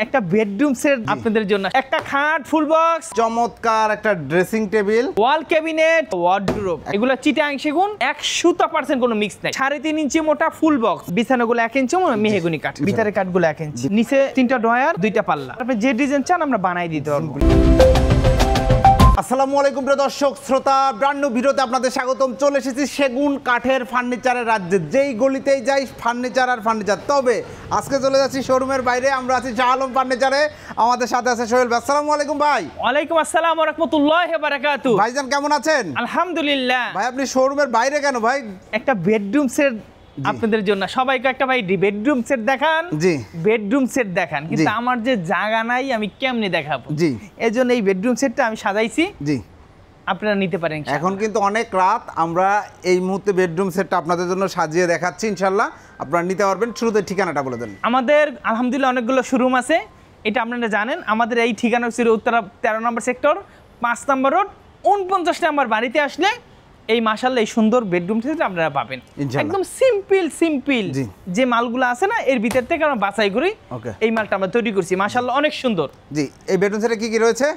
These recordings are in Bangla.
একটা বেডরুম সেট আপনাদের জন্য, একটা খাট, ফুল বক্স, চমৎকার একটা ড্রেসিং টেবিল, ওয়াল ক্যাবিনেট, ওয়ার্ডরোব, এগুলো চিটাং সেগুন 100% কোনো মিক্স নাই। 3.5 ইঞ্চি মোটা ফুল বক্স, বিছানাগুলো 1 ইঞ্চি মেহগনি কাঠ, ভিতরে কাঠগুলো 1 ইঞ্চি, নিচে 3টা ড্রয়ার, 2টা পাল্লা। আপনি যে ডিজাইন চান আমরা বানাই দিতে পারবো। আসসালামু আলাইকুম প্রিয় দর্শক শ্রোতা, ব্র্যান্ড নিউ ভিডিওতে আপনাদের স্বাগতম। চলে এসেছি সেগুন কাঠের ফার্নিচারের রাজ্যে, যেই গলিতেই যাই ফার্নিচার আর ফার্নিচার। তবে আজকে চলে যাচ্ছি শোরুমের বাইরে, আমরা আছি শাহ আলম ফার্নিচারে। আমাদের সাথে আছে সোহেল ভাই। আসসালামু আলাইকুম ভাই। ওয়ালাইকুম আসসালাম ওয়া রাহমাতুল্লাহি ওয়া বারাকাতুহু। ভাইজান কেমন আছেন? আলহামদুলিল্লাহ। ভাই আপনি শোরুমের বাইরে কেন ভাই? একটা বেডরুম সেট আপনাদের জন্য, সবাইকে একটা ভাই বেডরুম সেট দেখান, জি বেডরুম সেট দেখান, কিন্তু আমার যে জায়গা নাই আমি কেমনে দেখাবো, জি এজন্য এই বেডরুম সেটটা আমি সাজাইছি, জি আপনারা নিতে পারেন। এখন কিন্তু অনেক রাত, আমরা এই মুহূর্তে বেডরুম সেটটা আপনাদের জন্য সাজিয়ে দেখাচ্ছি, ইনশাল্লাহ আপনারা নিতে পারবেন। শুরুতে ঠিকানাটা বলে দেন। আমাদের আলহামদুলিল্লাহ অনেকগুলো শোরুম আছে, এটা আপনারা জানেন। আমাদের এই ঠিকানা ছিল উত্তরা 13 নম্বর সেক্টর, 5 নম্বর রোড, 49 নম্বর বাড়িতে আসলে এই মাশাআল্লাহ এই সুন্দর বেডরুম সেট আপনারা পাবেন। একদম সিম্পল যে মালগুলো আছে না, এর ভিতর থেকে আমরা বাছাই করি এই মালটা আমরা তৈরি করছি। মাশাআল্লাহ অনেক সুন্দর। জি, এই বেডরুম সেটে কি কি রয়েছে?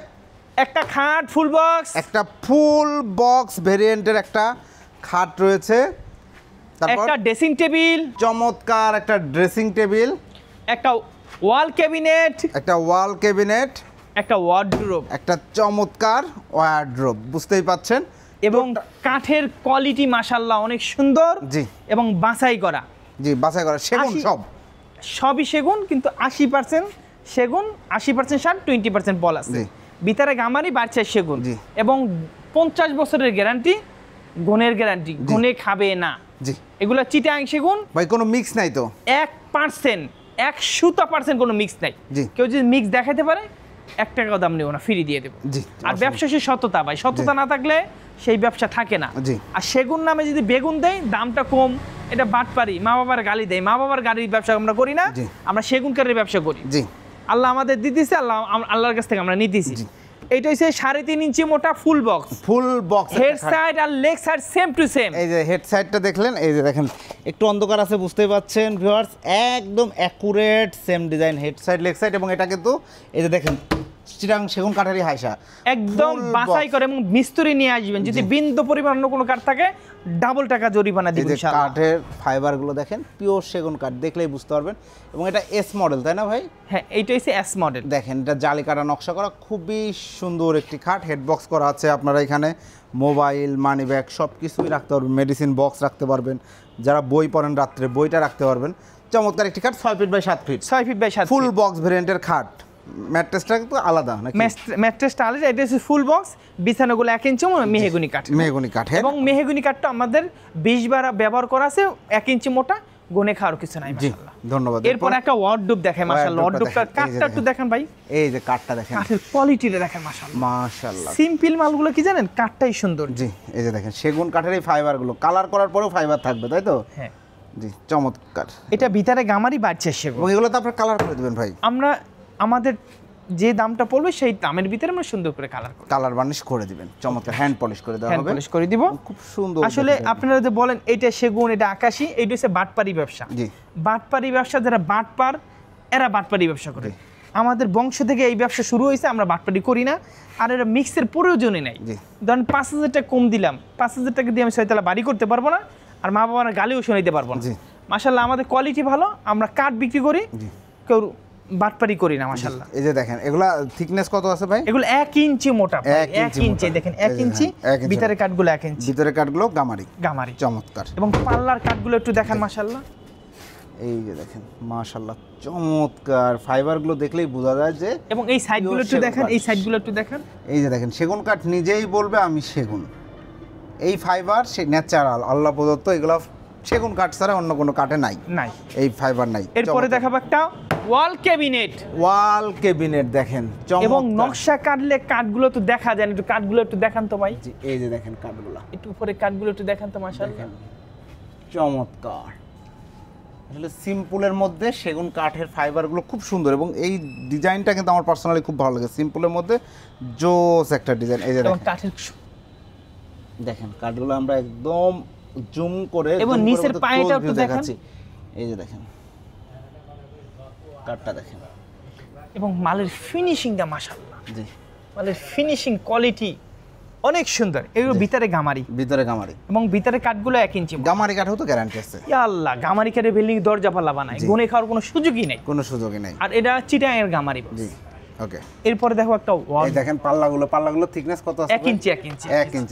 একটা খাট, ফুল বক্স, একটা ফুল বক্স ভেরিয়েন্টের একটা খাট রয়েছে, তারপর একটা ড্রেসিং টেবিল, চমৎকার একটা ড্রেসিং টেবিল, একটা ওয়াল ক্যাবিনেট, একটা ওয়াল ক্যাবিনেট, একটা ওয়ার্ডরোব, একটা চমৎকার ওয়ার্ডরোব, বুঝতেই পাচ্ছেন। এবং কাঠের কোয়ালিটি মাশাআল্লাহ অনেক সুন্দর। জি, এবং বাছাই করা। জি বাছাই করা সেগুন, সবই সেগুন, কিন্তু 80% সেগুন, 80% শার্ট, 20% পলাশ। ভিতরে গামারি, বাড়ছে সেগুন, এবং 50 বছরের গ্যারান্টি, গুণের গ্যারান্টি, গুণে খাবে না। জি, এগুলো চিটাং সেগুন ভাই কোনো মিক্স নাই তো? 100% কোনো মিক্স নাই। কেউ যদি মিক্স দেখাতে পারে 1 টাকাও দাম নেব না, ফ্রি দিয়ে দেবো। আর ব্যবসা সে সততা, ভাই সততা না থাকলে সেই ব্যবসা থাকে না। আর সেগুন নামে যদি বেগুন দেয় দামটা কম, এটা বাটপারি, মা বাবার গালি দেয়। মা বাবার গালির ব্যবসা আমরা করি না, আমরা সেগুন কাঠের ব্যবসা করি। আল্লাহ আমাদের দিতেছে, আল্লাহর কাছ থেকে আমরা নিতেছি। এইটা হচ্ছে 3.5 ইঞ্চি মোটা ফুল বক্স, হেড সাইড আর leg side same to same. এই যে হেড সাইডটা দেখলেন, এই যে দেখেন একটু অন্ধকার আছে বুঝতেই পাচ্ছেন ভিউয়ার্স, একদম accurate same design head side leg side. এবং এটা কিন্তু এই যে দেখেন চিটাং সেগুন কাঠেরই হাইসা, একদম বাছাই করে, এবং মিস্ত্রি নিয়ে আসবেন। যদি বিন্দু পরিমাণ অন্য কোনো কাঠ থাকে ডাবল টাকা জরিমানা দিবেন। এই যে কাঠের ফাইবারগুলো দেখেন, পিওর সেগুন কাঠ, দেখলেই বুঝতে পারবেন। এবং এটা এস মডেল, তাই না ভাই? হ্যাঁ, এইটা হচ্ছে এস মডেল। দেখেন এটা জালি কাটা নকশা করা, খুবই সুন্দর একটি খাট। হেড বক্স করা আছে, আপনারা এখানে মোবাইল, মানি ব্যাগ সব কিছুই রাখতে পারবেন, মেডিসিন বক্স রাখতে পারবেন, যারা বই পড়েন রাত্রে বইটা রাখতে পারবেন। চমৎকার একটি খাট, 6 feet by 7 feet, 6 feet by 7 full box ভেরিয়েন্টের খাট। ম্যাট্রেসটা কিন্তু আলাদা নাকি? ম্যাট্রেসটা আলাদা, এটা হচ্ছে ফুল বক্স, বিছানাগুলো 1 ইঞ্চি মেহগনি কাঠ, এবং মেহগনি কাঠটা আমাদের 20 বার ব্যবহার করা আছে, 1 ইঞ্চি মোটা, গুনে খাওয়ার কিছু নাই। মাশাআল্লাহ, ধন্যবাদ। এরপর একটা ওয়ার্ডরোব দেখায়, মাশাআল্লাহ ওয়ার্ডরোবটা কাঠটা একটু দেখেন ভাই, এই যে কাঠটা দেখেন, কাঠের কোয়ালিটিটা দেখেন, মাশাআল্লাহ মাশাআল্লাহ। সিম্পল মালগুলো কি জানেন, কাঠটাই সুন্দর। জি, এই যে দেখেন সেগুন কাঠের এই ফাইবারগুলো, কালার করার পরেও ফাইবার থাকবে, তাই তো? হ্যাঁ জি, চমৎকার। এটা ভিতরে গামারি বাড়ছে সেগুন, এবং এগুলো তো আপনারা কালার করে দিবেন ভাই? আমরা আমাদের যে দামটা পড়বে সেই দামের ভিতরে আমরা সুন্দর করে কালার বার্নিশ করে দিবেন, চমৎকার হ্যান্ড পলিশ করে দেওয়া হবে, হ্যান্ড পলিশ করে দিব, খুব সুন্দর। আসলে আপনারা যে বলেন এটা সেগুন, এটা আকাশী, এইটা হচ্ছে বাটপারি ব্যবসা। জি, বাটপারি ব্যবসা, যারা বাটপার এরা বাটপারি ব্যবসা করে। আমাদের বংশ থেকে এই ব্যবসা শুরু হয়েছে, আমরা বাটপারি করি না। আর এরা মিক্সের প্রয়োজনই নাই। ধরেন 5000 টাকা কম দিলাম, 5000 টাকা দিয়ে আমি 6 তলা বাড়ি করতে পারবো না, আর মা বাবার গালিও শোনাইতে পারবো না। মাশাআল্লাহ আমাদের কোয়ালিটি ভালো, আমরা কাঠ বিক্রি করি, কেউ বাটপারি করি না। মাশাআল্লাহ এই যে দেখেন এগুলা থিকনেস কত আছে ভাই? এগুলো 1 ইঞ্চি মোটা, 1 ইঞ্চি দেখেন, 1 ইঞ্চি, ভিতরে কাঠগুলো 1 ইঞ্চি, ভিতরে কাঠগুলো গামারি, চমৎকার। এবং পাল্লার কাঠগুলো একটু দেখেন, মাশাআল্লাহ এই যে দেখেন মাশাআল্লাহ চমৎকার, ফাইবারগুলো দেখলেই বোঝা যায় যে। এবং এই সাইডগুলো একটু দেখেন, এই সাইডগুলো একটু দেখেন, এই যে দেখেন সেগুন কাঠ নিজেই বলবে আমি সেগুন। এই ফাইবার সে ন্যাচারাল, আল্লাহ প্রদত্ত, এগুলো সেগুন কাঠ ছাড়া অন্য কোনো কাঠে নাই, এই ফাইবার নাই। এরপরে দেখাবো একটা ওয়াল ক্যাবিনেট, দেখেন এবং নকশা কাটলে কাঠগুলো তো দেখা যায়, একটু কাঠগুলো একটু দেখান তো ভাই। এই যে দেখেন কাঠগুলো, একটু উপরে কাঠগুলো একটু দেখান তো, মাশাআল্লাহ চমৎকার। আসলে সিম্পলের মধ্যে সেগুন কাঠের ফাইবারগুলো খুব সুন্দর, এবং এই ডিজাইনটা কিন্তু আমার পার্সোনালি খুব ভালো লাগে। সিম্পলের মধ্যে জোস একটা ডিজাইন। এই যে কাঠের দেখেন কাঠগুলো আমরা একদম জুম করে, এবং নিচের পায়েটা একটু দেখাচ্ছি। এই যে দেখেন কাঠটা দেখেন, এবং মালের ফিনিশিংটা মাশাআল্লাহ, জি মালের ফিনিশিং কোয়ালিটি অনেক সুন্দর। এগুলো ভিতরে গামারি, এবং ভিতরে কাঠগুলো 1 ইঞ্চি। গামারি কাঠও তো গ্যারান্টি আছে। ইয়া আল্লাহ, গামারি কাঠের বিল্ডিং দরজা পাল্লা বানায়, গুনে খাওয়ার কোনো সুযোগই নেই, আর এটা চিটাঙের গামারি। জি ওকে। এরপরে দেখো একটা এই দেখেন পাল্লাগুলো থিকনেস কত আছে? 1 ইঞ্চি 1 ইঞ্চি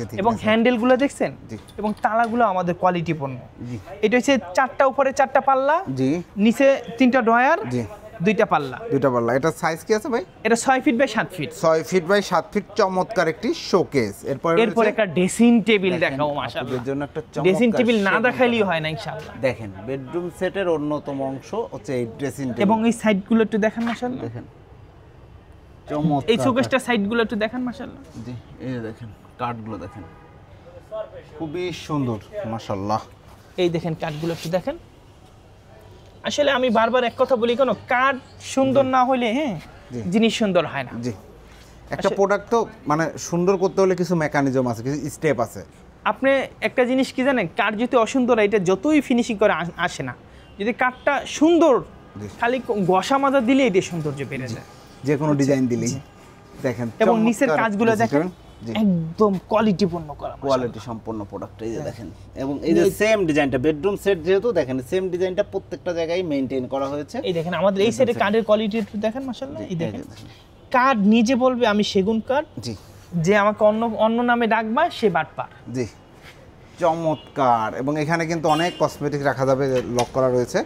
থিকনেস, এবং হ্যান্ডেলগুলো দেখছেন, এবং তালাগুলো আমাদের কোয়ালিটি পণ্য। জি এটা হচ্ছে 4টা উপরে 4টা পাল্লা, জি নিচে 3টা ড্রয়ার, জি 2টা পাল্লা। এটা সাইজ কি আছে ভাই? এটা 6 feet by 7 feet. 6 feet by 7 feet, চমৎকার একটি শোকেস। এরপর একটা ড্রেসিং টেবিল দেখাও মাশাআল্লাহ। এর জন্য একটা চমৎকার ড্রেসিং টেবিল না দেখাইলেই হয় না ইনশাআল্লাহ। দেখেন বেডরুম সেটের অন্যতম অংশ হচ্ছে এই ড্রেসিং টেবিল, এবং এই সাইডগুলো একটু দেখেন মাশাআল্লাহ। দেখেন চমৎকার এই শোকেসটা সাইডগুলো একটু দেখেন মাশাআল্লাহ। জি এই দেখেন কাঠগুলো দেখেন খুবই সুন্দর মাশাআল্লাহ। এই দেখেন কাঠগুলো একটু দেখেন। আসলে আমি বারবার এক কথা বলি, কেন কাঠ সুন্দর না হলে জিনিস সুন্দর হয় না। জি একটা প্রোডাক্ট তো মানে সুন্দর করতে হলে কিছু মেকানিজম আছে, কিছু স্টেপ আছে। আপনি একটা জিনিস কি জানেন, কাঠ যদি অসুন্দর এটা যতই ফিনিশিং করে আসে না, যদি কাঠটা সুন্দর খালি ঘষা মাজা দিলে এটা সৌন্দর্য বেড়ে যায়, যে কোনো ডিজাইন দিলেই। দেখেন এবং নিচের কাজগুলো দেখেন একদম কোয়ালিটিপূর্ণ করা, কোয়ালিটি সম্পন্ন প্রোডাক্ট। এই যে দেখেন, এবং এই যে সেম ডিজাইনটা বেডরুম সেট যেহেতু দেখেন সেম ডিজাইনটা প্রত্যেকটা জায়গায় মেইনটেইন করা হয়েছে। এই দেখেন আমাদের এই সেটের কাঠের কোয়ালিটি একটু দেখেন মাশাআল্লাহ। এই দেখেন কাঠ নিজে বলবে আমি সেগুন কাঠ, জি যে আমাকে অন্য নামে ডাকবা সে বাটপার। জি চমৎকার। এবং এখানে কিন্তু অনেক কসমেটিক রাখা যাবে, লক করা রয়েছে,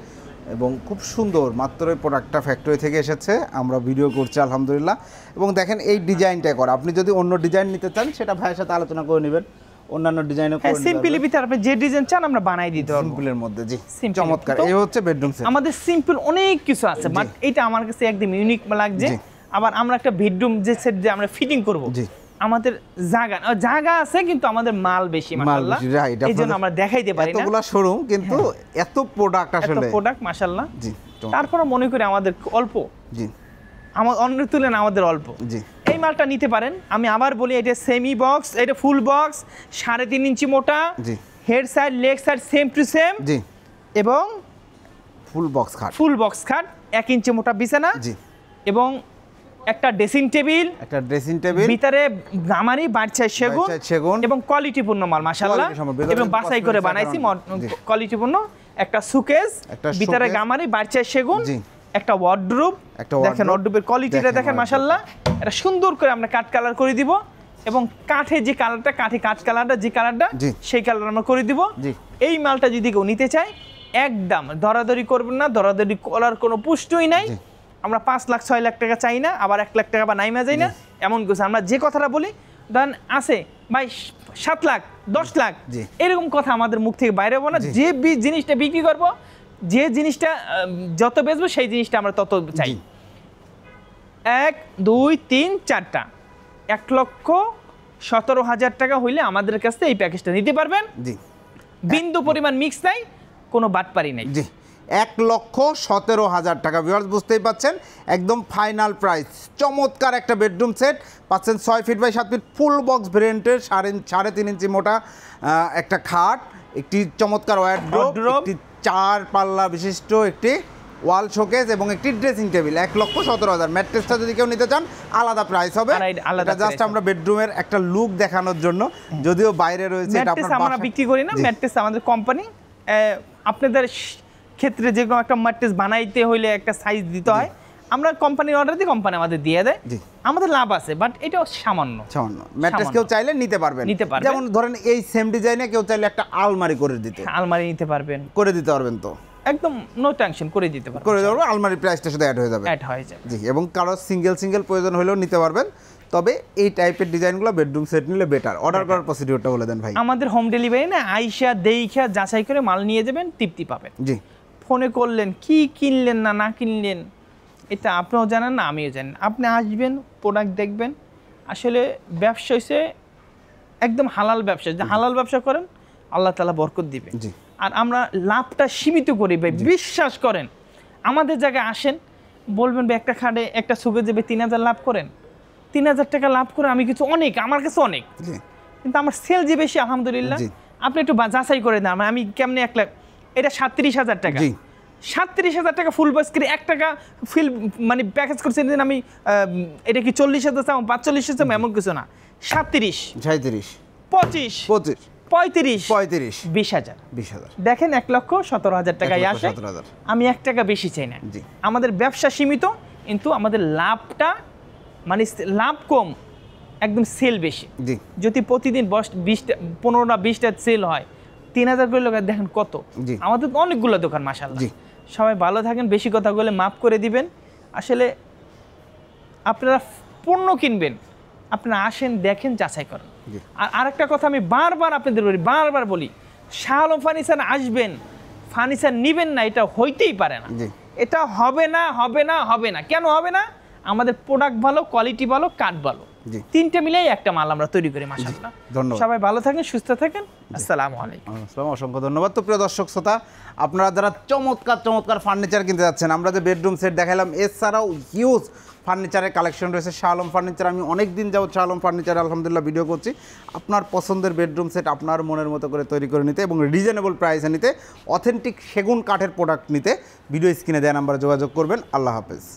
এবং খুব সুন্দর। মাত্র এই প্রোডাক্টটা ফ্যাক্টরি থেকে এসেছে, আমরা ভিডিও করছি আলহামদুলিল্লাহ। এবং দেখেন এই ডিজাইনটা করা, আপনি যদি অন্য ডিজাইন নিতে চান সেটা ভাইয়ের সাথে আলোচনা করে নেবেন, অন্যান্য ডিজাইনও করে নেবেন। সিম্পলি ভিতরে আপনি যে ডিজাইন চান আমরা বানাই দিতে পারবো সিম্পলের মধ্যে। জি চমৎকার। এই হচ্ছে বেডরুম সেট। আমাদের সিম্পল অনেক কিছু আছে, বাট এটা আমার কাছে একদম ইউনিক লাগছে। আবার আমরা একটা বেডরুম যে সেট যে আমরা ফিটিং করব, আমাদের জায়গা আছে কিন্তু আমাদের মাল বেশি মাশাআল্লাহ, এইজন্য আমরা দেখাইতে পারি না এতগুলা শোরুম, কিন্তু এত প্রোডাক্ট আসলে এত প্রোডাক্ট মাশাআল্লাহ। জি তারপরে মনে করি আমাদের অল্প, জি আমাদের অন্যের তুলনায় আমাদের অল্প। জি এই মালটা নিতে পারেন। আমি আবার বলি, এটা সেমি বক্স, এটা ফুল বক্স, 3.5 ইঞ্চি মোটা, জি head side leg side same to same, জি এবং ফুল বক্স খাট 1 ইঞ্চি মোটা বিছানা, জি এবং একটা ড্রেসিং টেবিল, ভিতরে গামারি বাড়ছাই সেগুন, এবং কোয়ালিটিপূর্ণ মাল মাশাআল্লাহ, এবং বাছাই করে বানাইছি কোয়ালিটিপূর্ণ। একটা সুকেস, ভিতরে গামারি বাড়ছাই সেগুন, একটা ওয়ার্ডরোব, দেখেন ওয়ার্ডরোবের কোয়ালিটিটা দেখেন মাশাআল্লাহ। এটা সুন্দর করে আমরা কাট কালার করে দিব, এবং কাঠের যে কালারটা, কাঠ কালারটা যে কালারটা সেই কালার আমরা করে দিব। এই মালটা যদি কেউ নিতে চায় একদম দরাদরি করবেন না, দরাদরি করার কোনো পুষ্টই নাই। আমরা 5 লাখ 6 লাখ টাকা চাই না, আবার 1 লাখ টাকা বা নাইমা যাই না, এমন কিছু আমরা যে কথাটা বলি ধরেন আছে ভাই 7 লাখ 10 লাখ এরকম কথা আমাদের মুখ থেকে বাইরে হবো না। যে জিনিসটা বিক্রি করব, যে জিনিসটা যত বেচবো সেই জিনিসটা আমরা তত চাই। 1 2 3 4টা 1,17,000 টাকা হইলে আমাদের কাছ থেকে এই প্যাকেজটা নিতে পারবেন। বিন্দু পরিমাণ মিক্স নাই, কোনো বাটপারি নাই। 1,17,000 টাকা। ভিউয়ার্স বুঝতেই পাচ্ছেন একদম ফাইনাল প্রাইস। চমৎকার একটা বেডরুম সেট পাচ্ছেন, 6 feet by 7 feet full box ভেরিয়েন্টের, 3.5 ইঞ্চি মোটা একটা খাট, একটি চমৎকার ওয়ার্ডরোব, একটি 4 পাল্লা বিশিষ্ট একটি ওয়াল শোকেস, এবং একটি ড্রেসিং টেবিল। 1,17,000। ম্যাট্রেসটা যদি কেউ নিতে চান আলাদা প্রাইস হবে। এটা জাস্ট আমরা বেডরুমের একটা লুক দেখানোর জন্য, যদিও বাইরে রয়েছে, এটা আমরা বিক্রি করি না। ম্যাট্রেস আমাদের কোম্পানি, আপনাদের ক্ষেত্রে যে কোনো একটা ম্যাট্রেস বানাইতে হইলে একটা সাইজ দিতে হয়, আমরা কোম্পানির অর্ডার দিই, কোম্পানি আমাদের দিয়ে দেয়, আমাদের লাভ আছে, বাট এটাও সামান্য। ম্যাট্রেস কেউ চাইলে নিতে পারবেন। যেমন ধরেন এই সেম ডিজাইনে কেউ চাইলে একটা আলমারি করে দিতে, আলমারি নিতে পারবেন, করে দিতে পারবেন। তো একদম নো টেনশন, করে দিতে পারবেন, করে দেবো। আলমারির প্রাইসটা শুধু অ্যাড হয়ে যাবে। জি, এবং কারো সিঙ্গেল প্রয়োজন হলেও নিতে পারবেন। তবে এই টাইপের ডিজাইনগুলো বেডরুম সেট নিলে বেটার। অর্ডার করার প্রসিডিউরটা বলে দেন ভাই। আমাদের হোম ডেলিভারি না, আইসা দেইখা যাচাই করে মাল নিয়ে যাবেন, তৃপ্তি পাবেন। জি, ফোনে করলেন কি কিনলেন না কিনলেন এটা আপনিও জানেন না, আমিও জানি। আপনি আসবেন, প্রোডাক্ট দেখবেন। আসলে ব্যবসা হচ্ছে একদম হালাল ব্যবসা, যে হালাল ব্যবসা করেন আল্লাহ তাআলা বরকত দিবে। আর আমরা লাভটা সীমিত করি ভাই, বিশ্বাস করেন। আমাদের জায়গায় আসেন, বলবেন ভাই একটা খাটে একটা সুকে যাবে 3,000 লাভ করেন, 3,000 টাকা লাভ করে আমি কিছু অনেক, আমার কাছে অনেক, কিন্তু আমার সেল যে বেশি আলহামদুলিল্লাহ। আপনি একটু যাচাই করে দেন, আমি কেমনে 1 লাখ, এটা 37,000 টাকা, 37,000 টাকা ফুল বক্স করে 1 টাকা ফিল মানে প্যাকেজ করছেন দিন আমি এটা কি 40,000 চাও 45,000 চাও এমন কিছু না 37 37 25 25 35 35 20,000 দেখেন 1,17,000 টাকায় আসে আমি 1 টাকা বেশি চাই না আমাদের ব্যবসা সীমিত কিন্তু আমাদের লাভটা মানে লাভ কম একদম সেল বেশি যদি প্রতিদিন 15টা 20টা সেল হয় 3,000 করে লোক দেখেন কত আমাদের তো অনেকগুলো দোকান মাশাআল্লাহ সবাই ভালো থাকেন বেশি কথা বলে মাফ করে দিবেন আসলে আপনারা পণ্য কিনবেন আপনারা আসেন দেখেন যাচাই করেন আর আরেকটা কথা আমি বারবার আপনাদের বারবার বলি শাহ আলম ফার্নিচার আসবেন ফার্নিচার নেবেন না এটা হইতেই পারে না এটা হবে না হবে না হবে না কেন হবে না আমাদের প্রোডাক্ট ভালো কোয়ালিটি ভালো কাঠ ভালো তিনটা মিলেই একটা মাল আমরা তৈরি করি মাশাআল্লাহ ধন্যবাদ সবাই ভালো থাকেন সুস্থ থাকেন আসসালামু আলাইকুম আসসালাম অসংখ্য ধন্যবাদ তো প্রিয় দর্শক শ্রোতা আপনারা যারা চমৎকার ফার্নিচার কিনতে যাচ্ছেন আমরা যে বেডরুম সেট দেখালাম এছাড়াও হিউজ ফার্নিচারের কালেকশন রয়েছে শাহ আলম ফার্নিচার আমি অনেক দিন যাবত শাহ আলম ফার্নিচার আলহামদুলিল্লাহ ভিডিও করছি আপনার পছন্দের বেডরুম সেট আপনার মনের মতো করে তৈরি করে নিতে এবং রিজনেবল প্রাইসে নিতে অথেন্টিক সেগুন কাঠের প্রোডাক্ট নিতে ভিডিও স্ক্রিনে দেওয়া নাম্বারে যোগাযোগ করবেন আল্লাহ হাফেজ